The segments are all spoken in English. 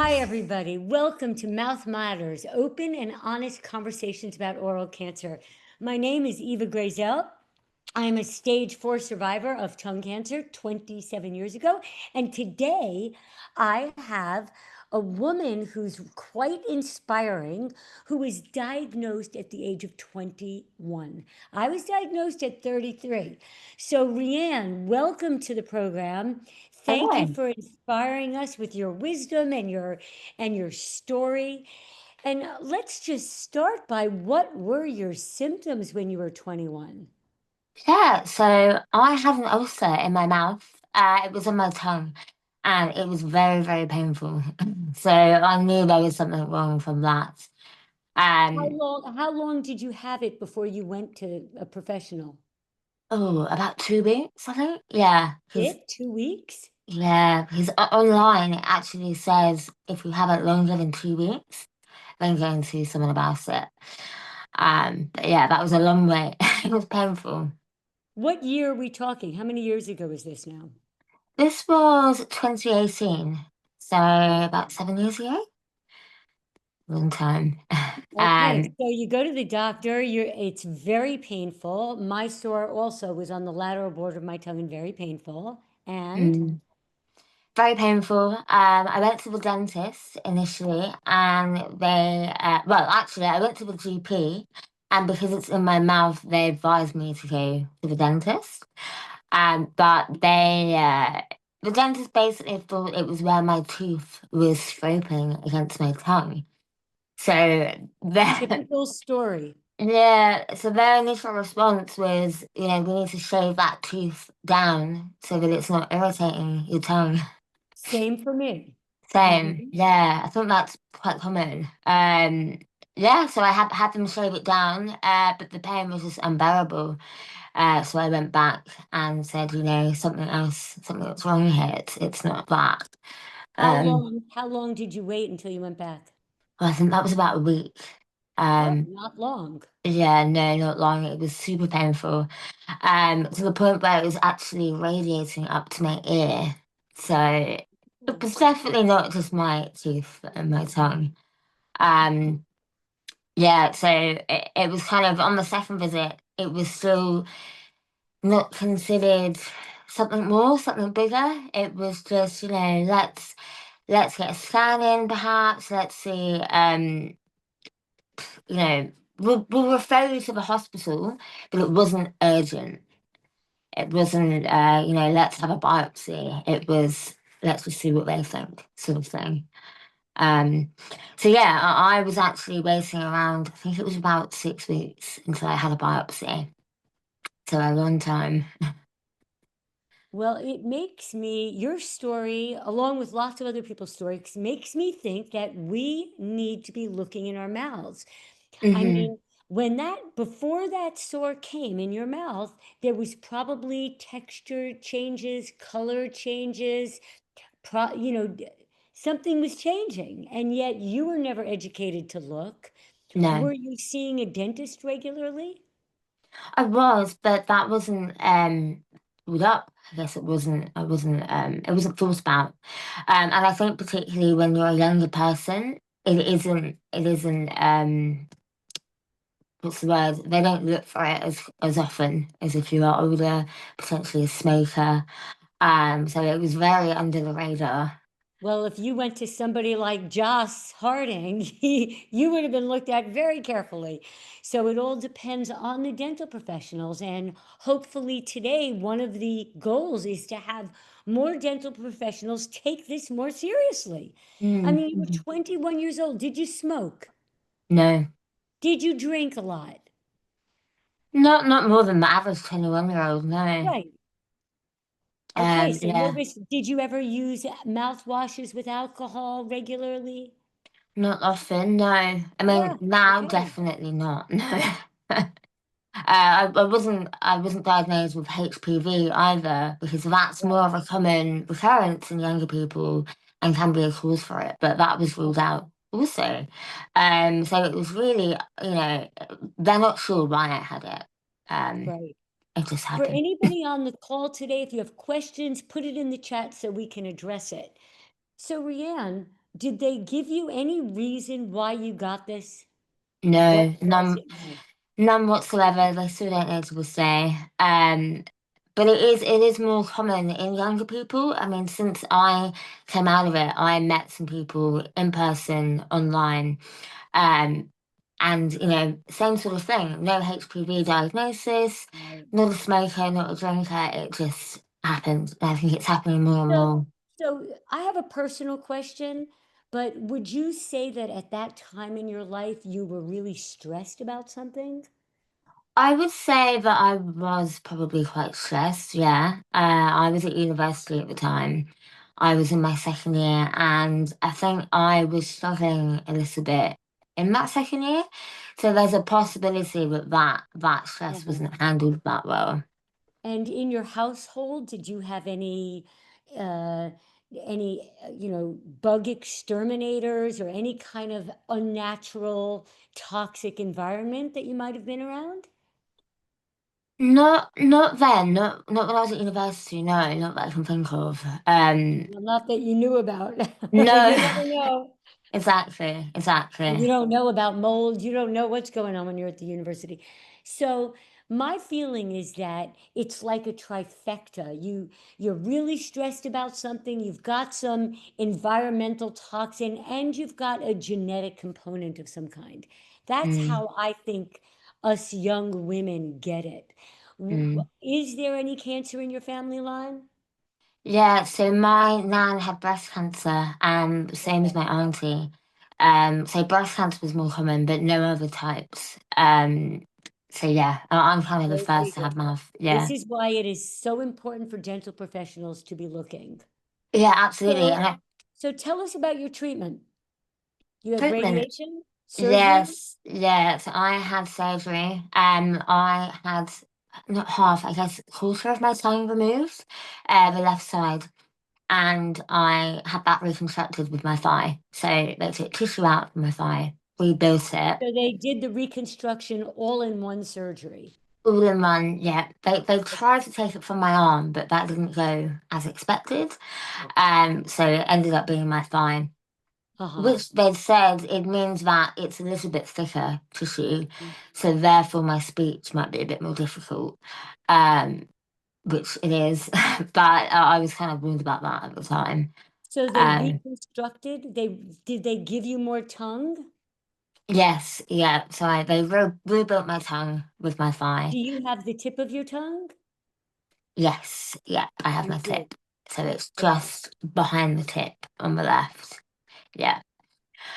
Hi, everybody. Welcome to Mouth Matters, open and honest conversations about oral cancer. My name is Eva Grayzel. I'm a stage 4 survivor of tongue cancer 27 years ago. And today I have a woman who's quite inspiring who was diagnosed at the age of 21. I was diagnosed at 33. So, Rhianne, welcome to the program. Thank you Hello. for inspiring us with your wisdom and your story. And let's just start by what were your symptoms when you were 21? Yeah, so I had an ulcer in my mouth. It was on my tongue, and it was very, very painful. So I knew there was something wrong from that. Um, How long did you have it before you went to a professional? oh, about 2 weeks, I think. Yeah, because It 2 weeks? online it actually says if you have it longer than 2 weeks, then go and see someone about it. But yeah, that was a long wait. It was painful. What year are we talking? How many years ago is this now? This was 2018, so about 7 years ago. Long time. Okay, Um, so you go to the doctor, it's very painful. My sore also was on the lateral border of my tongue and very painful. And mm, very painful. I went to the dentist initially, and well, actually, I went to the GP, and because it's in my mouth, they advised me to go to the dentist. But the dentist basically thought it was where my tooth was scraping against my tongue. So the typical story. Yeah, so their initial response was, we need to shave that tooth down so that it's not irritating your tongue. Same for me. Same, Mhm. yeah, I think that's quite common. Yeah, so I had them shave it down, but the pain was just unbearable. So I went back and said, something that's wrong here. It's not that. Um, How long did you wait until you went back? I think that was about a week. Oh, Um, not long. Yeah, no, not long. It was super painful. To the point where it was actually radiating up to my ear. So it was definitely not just my tooth and my tongue. Um, yeah, so it was kind of on the second visit, it was still not considered something more, something bigger. It was just, let's get a scan in perhaps, let's see, you know, we'll refer you to the hospital, but it wasn't urgent. It wasn't, let's have a biopsy. It was, let's just see what they think, sort of thing. Um, so yeah, I was actually waiting around, I think it was about 6 weeks until I had a biopsy. So a long time. Well, your story, along with lots of other people's stories, makes me think that we need to be looking in our mouths. I Hmm. mean, before that sore came in your mouth, there was probably texture changes, color changes, something was changing, and yet you were never educated to look. No, Were you seeing a dentist regularly? I was, but that wasn't pulled up. I guess it wasn't thought about. And I think particularly when you're a younger person, it isn't what's the word? They don't look for it as often as if you are older, potentially a smoker. So it was very under the radar. Well, if you went to somebody like Joss Harding, you would have been looked at very carefully. So it all depends on the dental professionals. And hopefully today, one of the goals is to have more dental professionals take this more seriously. I Mm, mean, you were mhm. 21 years old. Did you smoke? No, Did you drink a lot? not more than the average 21-year-old. No. Right. Okay, so Yeah, did you ever use mouthwashes with alcohol regularly? not often. No, I Yeah, mean now okay. definitely not. No. I wasn't diagnosed with HPV either because that's more Right. of a common recurrence in younger people and can be a cause for it. But that was ruled Okay. out also. So it was really, they're not sure why I had it. Um, Right. it just For happened. anybody on the call today, if you have questions, put it in the chat so we can address it. So, Rhianne, Did they give you any reason why you got this? What No, was none, it? No. none whatsoever. They still don't know to this day. But it is more common in younger people. I mean, since I came out of it, I met some people in person, online, um, and same sort of thing. No HPV diagnosis, Right. not a smoker, not a drinker. It just happened. I think it's happening more and So, more. so I have a personal question, but would you say that at that time in your life you were really stressed about something? I would say that I was probably quite stressed, yeah. I was at university at the time. I was in my second year, and I think I was struggling a little bit in that second year. So there's a possibility that that stress Uh-huh. wasn't handled that well. And in your household, did you have uh, bug exterminators or any kind of unnatural toxic environment that you might have been around? Not then, not when I was at university, no, not that I can think of. Well, not that you knew about, but No, you never know. exactly, You exactly. don't know about mold. You don't know what's going on when you're at the university. So my feeling is that it's like a trifecta. You're really stressed about something, you've got some environmental toxin, and you've got a genetic component of some kind. That's Mm, how I think us young women get it. mm. Is there any cancer in your family line? Yeah, so my nan had breast cancer, same as my auntie. So breast cancer was more common, but no other types. So yeah, I'm kind of the Go first to figure. have mouth. This Yeah, is why it is so important for dental professionals to be looking. yeah, absolutely. So, And I, so tell us about your treatment. You had treatment, radiation, surgery. yes, yeah. So I had surgery. I had not half, I guess, quarter of my tongue removed, the left side. And I had that reconstructed with my thigh. So they took tissue out from my thigh, rebuilt it, So they did the reconstruction all in one surgery. all in one. Yeah, they tried to take it from my arm, but that didn't go as expected. So it ended up being my thigh, Uh-huh. which they'd said it means that it's a little bit thicker tissue, so therefore my speech might be a bit more difficult. Um, which it is, but I was kind of worried about that at the time. So they Um, reconstructed. Did they give you more tongue? Yes, yeah. So they rebuilt my tongue with my thigh. Do you have the tip of your tongue? Yes, yeah, I have You my do. tip. So it's Okay. just behind the tip on the left. Yeah.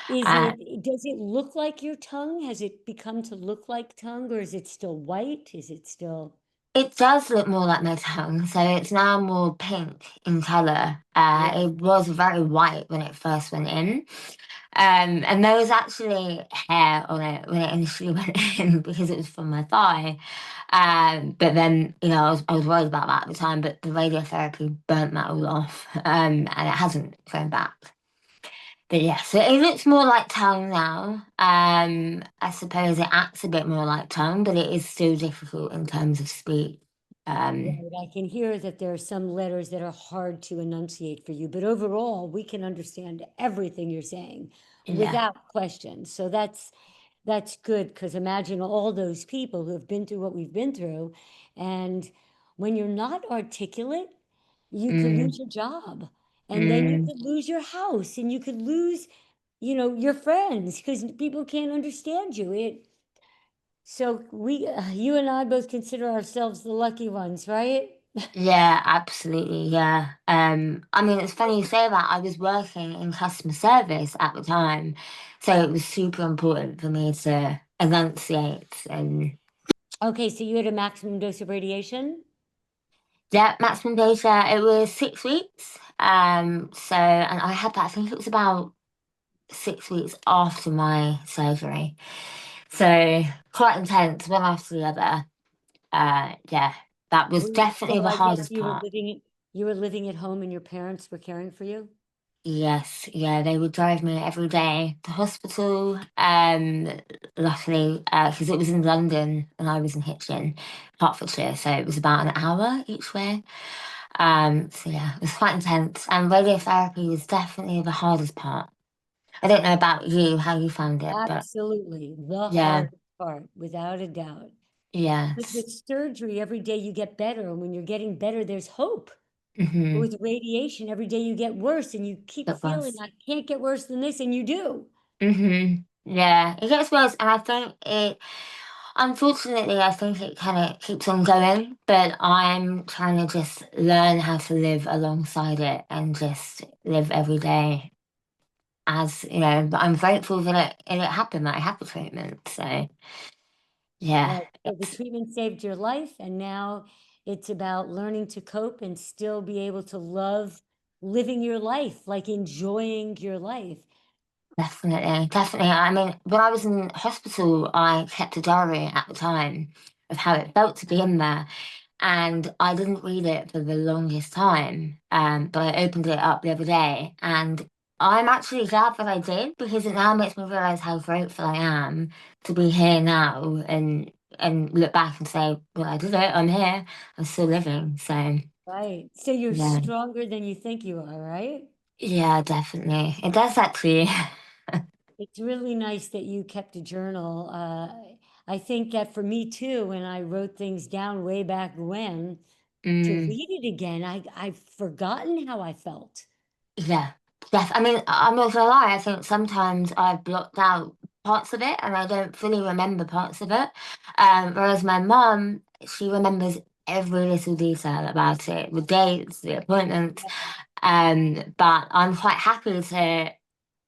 Uh, Does it look like your tongue? Has it become to look like tongue, or is it still white? Is it still? it does look more like my tongue. So it's now more pink in colour. Yeah. It was very white when it first went in. And there was actually hair on it when it initially went in because it was from my thigh. But then, I was worried about that at the time, but the radiotherapy burnt that all off. And it hasn't grown back. But yeah, so it looks more like tongue now. I suppose it acts a bit more like tongue, but it is still difficult in terms of speech. Um, Right, I can hear that there are some letters that are hard to enunciate for you, but overall, we can understand everything you're saying yeah. without question. So that's good because imagine all those people who have been through what we've been through, and when you're not articulate, you could Mm, lose your job, and then you mm. could lose your house, and you could lose, your friends because people can't understand you. So you and I both consider ourselves the lucky ones, right? Yeah, absolutely. Yeah. I mean, it's funny you say that. I was working in customer service at the time, so it was super important for me to enunciate and Okay, so you had a maximum dose of radiation? yeah, maximum data. It was 6 weeks. And I had that. I think it was about 6 weeks after my surgery, so quite intense, one after the other. Yeah, that was definitely So the I guess hardest part. you were living at home and your parents were caring for you? Yes, yeah, they would drive me every day to hospital. Luckily, because it was in London and I was in Hitchin, Hertfordshire, so it was about an hour each way. So yeah, it was quite intense. And radiotherapy was definitely the hardest part. I don't know about you, how you found it, but Absolutely. The yeah, hardest part, without a doubt. But yes. with surgery, every day you get better. And when you're getting better, there's hope. But Mm-hmm. with radiation, every day you get worse and you keep It feeling was. I can't get worse than this, and you do. Mm-hmm. Yeah, it gets worse, and I think it, unfortunately, I think it kind of keeps on going, but I'm trying to just learn how to live alongside it and just live every day as, you know, but I'm grateful that it happened, that I had the treatment. So, yeah, Right. So the it's treatment saved your life, and now it's about learning to cope and still be able to love living your life, like enjoying your life. definitely, definitely. I mean, when I was in hospital, I kept a diary at the time of how it felt to be in there. And I didn't read it for the longest time. But I opened it up the other day, and I'm actually glad that I did because it now makes me realize how grateful I am to be here now and look back and say, well, I did it. I'm here. I'm still living. So Right. So you're yeah, stronger than you think you are, right? yeah, definitely. It does actually. It's really nice that you kept a journal. I think that for me too, when I wrote things down way back when, to Mm. read it again, I've forgotten how I felt. Yeah, I mean, I'm not gonna lie. I think sometimes I've blocked out parts of it and I don't fully remember parts of it. Whereas my mum, she remembers every little detail about it, the dates, the appointments. But I'm quite happy to,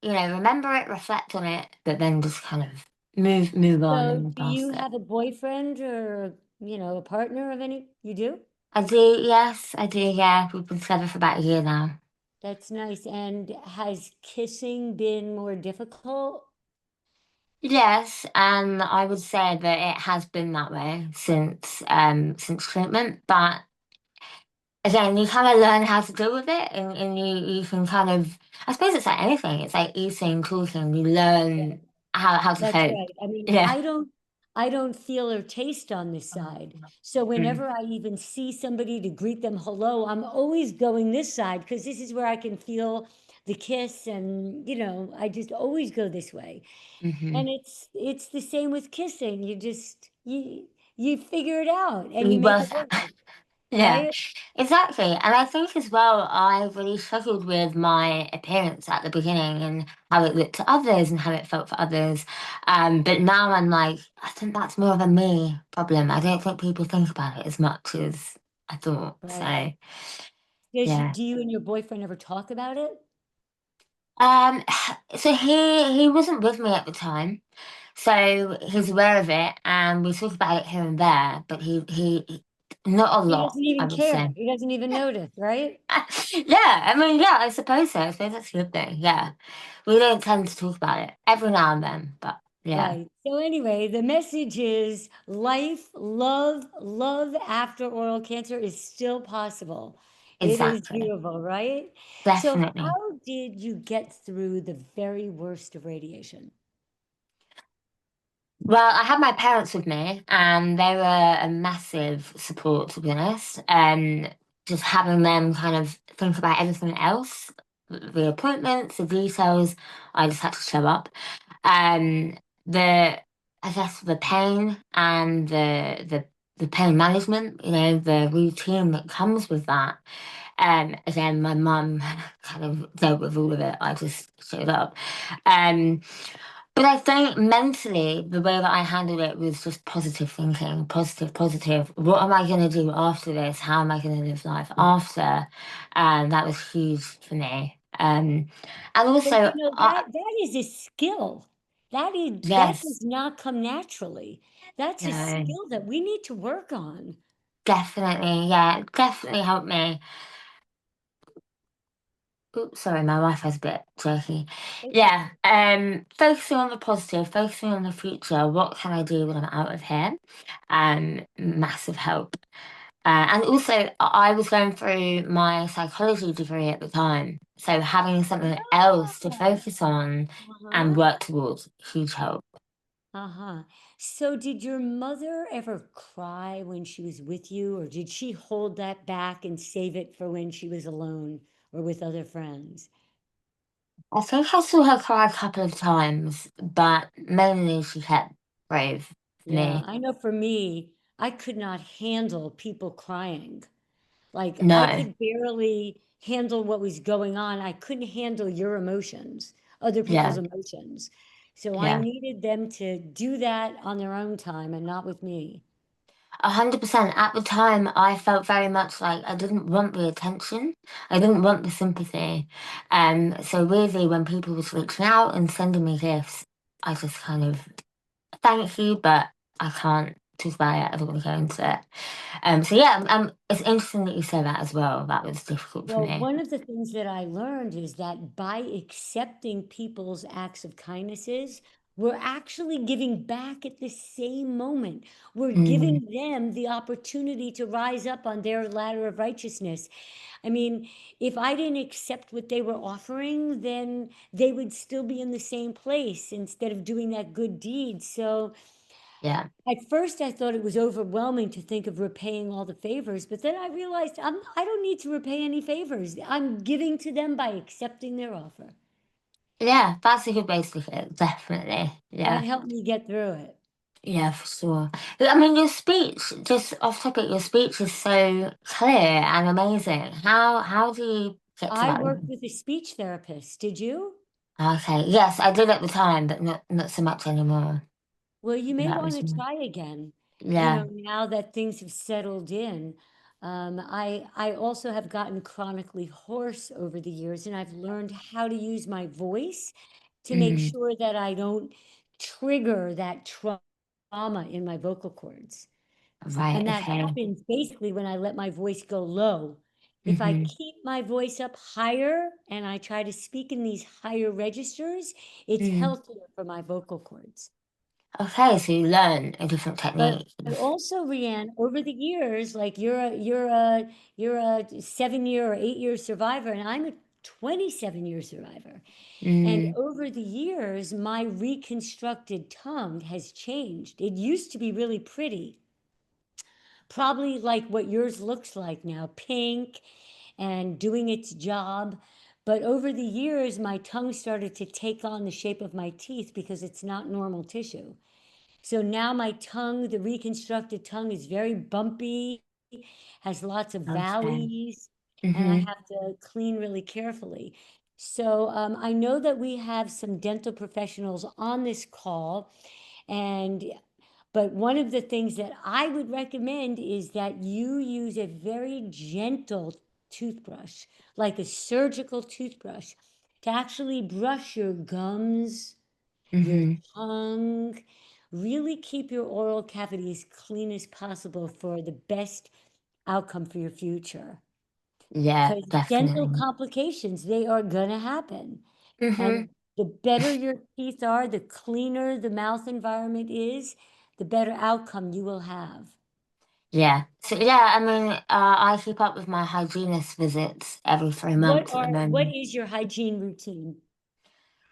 remember it, reflect on it, but then just kind of move on So, and do you past it. have a boyfriend or, a partner of any? You do? I do, yes, I do. Yeah, we've been together for about a year now. That's nice. And has kissing been more difficult? Yes, and I would say that it has been that way since treatment. But again, you kind of learn how to deal with it, and you can kind of, I suppose it's like anything. It's like eating, talking. You learn how to That's cope. right. I mean, Yeah. I don't feel or taste on this side. So Mm, whenever I even see somebody to greet them hello, I'm always going this side because this is where I can feel the kiss and, I just always go this way. hmm And it's the same with kissing. You figure it out and you You make it both, work, yeah, right? exactly. And I think as well, I really struggled with my appearance at the beginning and how it looked to others and how it felt for others. But now I'm like, I think that's more of a me problem. I don't think people think about it as much as I thought. Right. So yeah. Do you and your boyfriend ever talk about it? Um, so he wasn't with me at the time, so he's aware of it, and we talk about it here and there, but he not a He lot, doesn't I even would care. say. He doesn't even notice, right? Yeah, I mean, yeah, I suppose so. I suppose that's a good thing. Yeah, we don't tend to talk about it every now and then, but yeah, Right. So anyway, the message is life, love after oral cancer is still possible. It is exactly, doable, right? So definitely. how did you get through the very worst of radiation? Well, I had my parents with me, and they were a massive support, to be honest. Just having them kind of think about everything else, the appointments, the details, I just had to show up. Um, the, I guess the pain and the pain management, the routine that comes with that. Again, my mum kind of dealt with all of it. I just showed up. Um, but I think mentally, the way that I handled it was just positive thinking, positive, positive. What am I going to do after this? How am I going to live life after? And that was huge for me. And But also, that is a skill. That yes, does not come naturally. That's a no, skill that we need to work on. definitely, yeah, it definitely helped me. Oops, sorry, my Wi-Fi's a bit jerky. It's Yeah, okay. focusing on the positive, focusing on the future. What can I do when I'm out of here? Massive help. And also, I was going through my psychology degree at the time, so having something else to Ah, focus on and uh-huh. work towards, huge help. Uh-huh. So did your mother ever cry when she was with you, or did she hold that back and save it for when she was alone or with other friends? I think I saw her cry a couple of times, but mainly she kept brave for Yeah, me. I know for me, I could not handle people crying. Like I No, could barely handle what was going on. I couldn't handle your emotions, other people's yeah, emotions. So I yeah. needed them to do that on their own time and not with me. 100%. At the time, I felt very much like I didn't want the attention. I didn't want the sympathy. So really, when people was reaching out and sending me gifts, I just kind of thank you, but I can't talk about it. I don't want to go into it. So yeah, it's interesting that you say that as well. That was difficult for Well, me. one of the things that I learned is that by accepting people's acts of kindnesses, we're actually giving back at the same moment. We're Mm, giving them the opportunity to rise up on their ladder of righteousness. I mean, if I didn't accept what they were offering, then they would still be in the same place instead of doing that good deed. So yeah. at first, I thought it was overwhelming to think of repaying all the favors, but then I realized I don't need to repay any favors. I'm giving to them by accepting their offer. Yeah, that's a good way to look at it, definitely. That Yeah. helped me get through it. Yeah, for sure. I mean, your speech, just off topic, your speech is so clear and amazing. How do you get to I that worked level? with a speech therapist. Did you? Okay. Yes, I did at the time, but not so much anymore. Well, you may That want was to try again, yeah. now that things have settled in. I also have gotten chronically hoarse over the years, and I've learned how to use my voice to make Mm, sure that I don't trigger that trauma in my vocal cords. right, And that okay. happens basically when I let my voice go low. If I Mm-hmm. keep my voice up higher and I try to speak in these higher registers, it's Mm. healthier for my vocal cords. Okay, so you learn a different But technique. also, Rhianne, over the years, like you're a 7 year or 8 year survivor, and I'm a 27-year survivor. And Mm, over the years, my reconstructed tongue has changed. It used to be really pretty, probably like what yours looks like now, pink and doing its job. But over the years, my tongue started to take on the shape of my teeth because it's not normal tissue. So now my tongue, the reconstructed tongue, is very bumpy, has lots of okay. valleys, and I Mm-hmm. have to clean really carefully. So I know that we have some dental professionals on this call, and but one of the things that I would recommend is that you use a very gentle toothbrush, like a surgical toothbrush, to actually brush your gums, your Mm-hmm. tongue. Really keep your oral cavity as clean as possible for the best outcome for your future. Yeah, Because dental definitely. complications, they are going to happen. Mm-hmm. And the better your teeth are, the cleaner the mouth environment is, the better outcome you will have. Yeah. So yeah, I mean, I keep up with my hygienist visits every 3 months at the What moment. is your hygiene routine?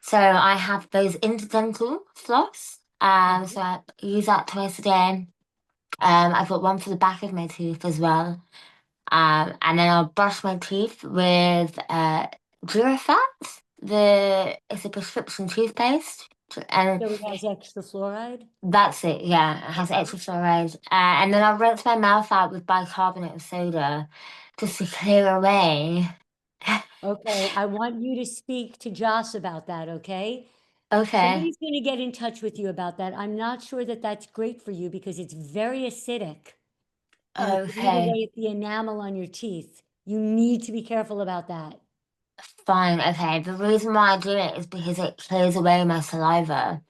So I have those interdental floss. Uh-huh. So I use that twice a day. I've got one for the back of my teeth as well. And then I'll brush my teeth with Durafat. It's a prescription toothpaste, and So it has extra fluoride? that's it. Yeah, it has Okay. extra fluoride. And then I'll rinse my mouth out with bicarbonate of soda just to clear away. Okay, I want you to speak to Joss about that, okay? Okay. Somebody's going to get in touch with you about that. I'm not sure that that's great for you because it's very acidic and it can eat Okay. away at the enamel on your teeth. You need to be careful about that. Fine. Okay. The reason why I do it is because it clears away my saliva.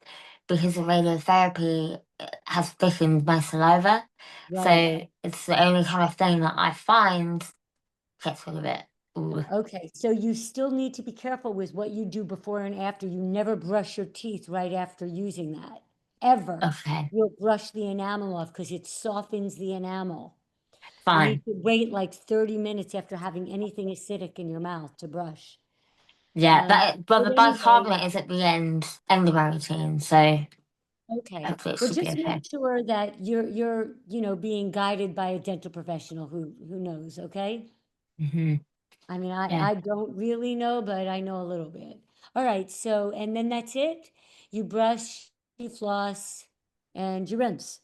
Because the radiotherapy has thickened my saliva. Right. So it's the only kind of thing that I find gets rid of it. Ooh. Okay, so you still need to be careful with what you do before and after. You never brush your teeth right after using that, ever. Okay. You'll brush the enamel off because it softens the enamel. You need Fine. to wait like 30 minutes after having anything acidic in your mouth to brush. Yeah. But But the anyway, bicarbonate is at the end of my routine. So okay. hopefully it Well, should be just make okay. sure that you're being guided by a dental professional who knows, okay? Hmm. I mean, Yeah. I don't really know, but I know a little bit. All right. So, and then that's it. You brush, you floss, and you rinse.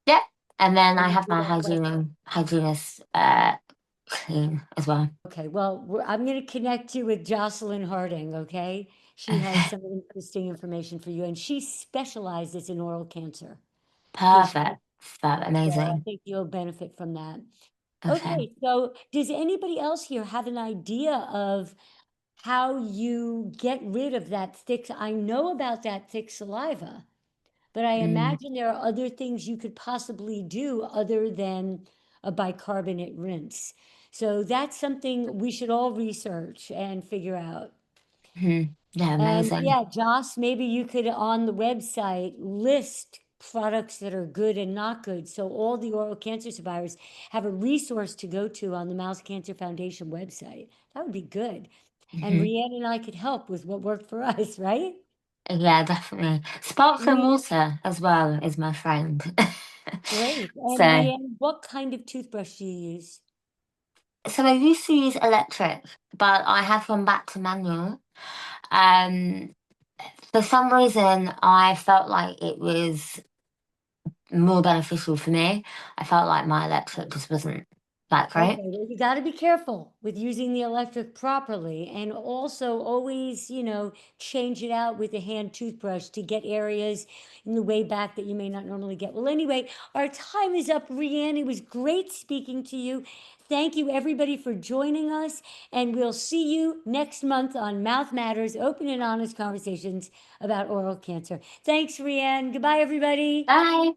Yep. And then I And you have do my that twice. hygienist clean as well. Okay. Well, I'm going to connect you with Jocelyn Harding. Okay. She has Okay. some interesting information for you, and she specializes in oral cancer. Does she? Perfect. That's So I amazing. think you'll benefit from that. Okay. Okay. So, does anybody else here have an idea of how you get rid of that thick? I know about that thick saliva, but I Mm. imagine there are other things you could possibly do other than a bicarbonate rinse. So that's something we should all research and figure out. Yeah, And amazing. yeah, Joss, maybe you could on the website list products that are good and not good. So all the oral cancer survivors have a resource to go to on the Mouth Cancer Foundation website. That would be good. And Hmm. Rhianne and I could help with what worked for us, right? Yeah, definitely. Sparkling Rhianne, water as well is my friend. great. And So, Rhianne, what kind of toothbrush do you use? so I used to use electric, but I have gone back to manual. Um, for some reason, I felt like it was more beneficial for me. I felt like my electric just wasn't that Okay, great. well, you got to be careful with using the electric properly and also always, change it out with a hand toothbrush to get areas in the way back that you may not normally get. Well, anyway, our time is up, Rhianne. It was great speaking to you. Thank you, everybody, for joining us. And we'll see you next month on Mouth Matters, open and honest conversations about oral cancer. Thanks, Rhianne. Goodbye, everybody. Bye.